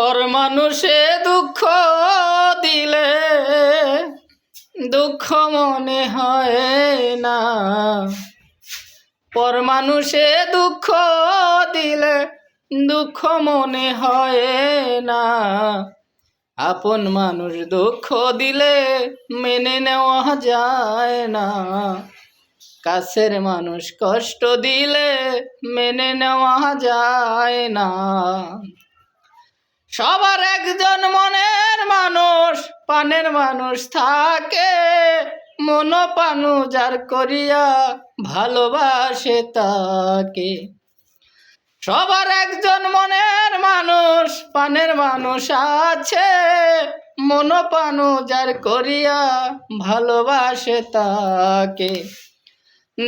পর মানুষে দুঃখ দিলে দুঃখ মনে হয় না। পর মানুষে দুঃখ দিলে দুঃখ মনে হয় না। আপন মানুষ দুঃখ দিলে মেনে নেওয়া যায় না। কাছের মানুষ কষ্ট দিলে মেনে নেওয়া যায় না। সবার একজন মনের মানুষ পানের মানুষ থাকে, মন পানু যার করিয়া ভালোবাসে তাকে। সবার একজন মনের মানুষ পানের মানুষ আছে, মন পানু যার করিয়া ভালোবাসে তাকে।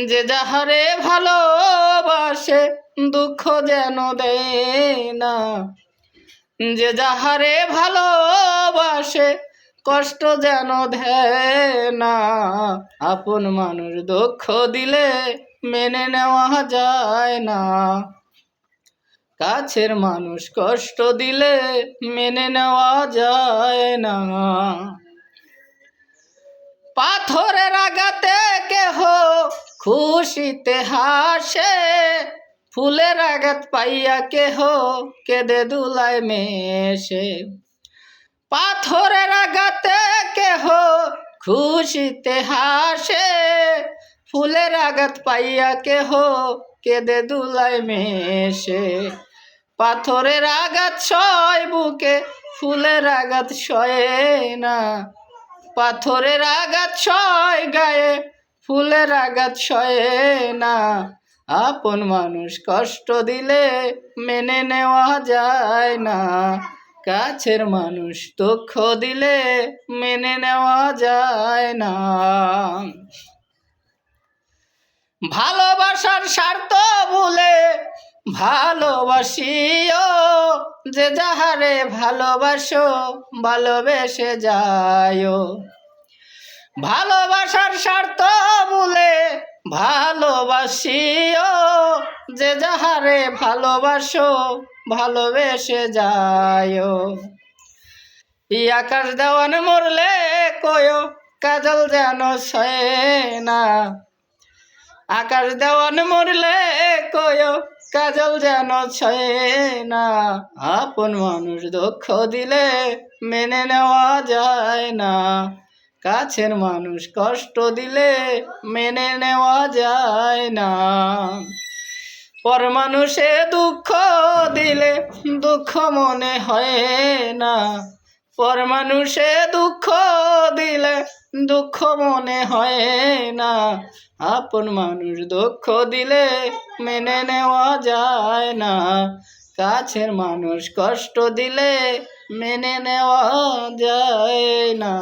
যে যাহারে ভালোবাসে দুঃখ যেন দেয় না। যে যাহারে ভালোবাসে কষ্ট যেন দেয় না। আপন মানুষ দুঃখ দিলে মেনে নেওয়া যায় না। কাছের মানুষ কষ্ট দিলে মেনে নেওয়া যায় না। পাথরের আঘাতে কেহ খুশিতে হাসে, ফুলের আঘাত পাইয়া কেহ কেঁদে দুলায় মেশে। পাথরের আঘাতে কেহ খুশিতে হাসে, ফুলের আঘাত পাইয়া কেহ কেঁদে দুলায় মেশে। পাথরের আঘাত সয় বুকে, ফুলের আঘাত সয়ে না। পাথরের আঘাত সয় গায়ে, ফুলের আঘাত সয়ে না। আপন মানুষ কষ্ট দিলে মেনে নেওয়া যায় না। কাছের মানুষ দুঃখ দিলে মেনে নেওয়া যায় না। ভালোবাসার স্বার্থ ভুলে ভালোবাসিও, যে যাহারে ভালোবাসো ভালোবেসে যায়ও। ভালোবাসার স্বার্থ ভুলে ভালোবাসিও, যে যাহারে ভালোবাসো ভালোবেসে যায়ও। আকাশ দেওয়ান মরলে কয়ো কাজল যেন সয়ে না। আকাশ দেওয়ান মরলে কয়ো কাজল যেন ছয়ে না। আপন মানুষ দুঃখ দিলে মেনে নেওয়া যায় না। কাছের মানুষ কষ্ট দিলে মেনে নেওয়া যায় না। পর মানুষে দুঃখ দিলে দুঃখ মনে হয় না। পর মানুষে দুঃখ দিলে দুঃখ মনে হয় না। আপন মানুষ দুঃখ দিলে মেনে নেওয়া যায় না। কাছের মানুষ কষ্ট দিলে মেনে নেওয়া যায় না।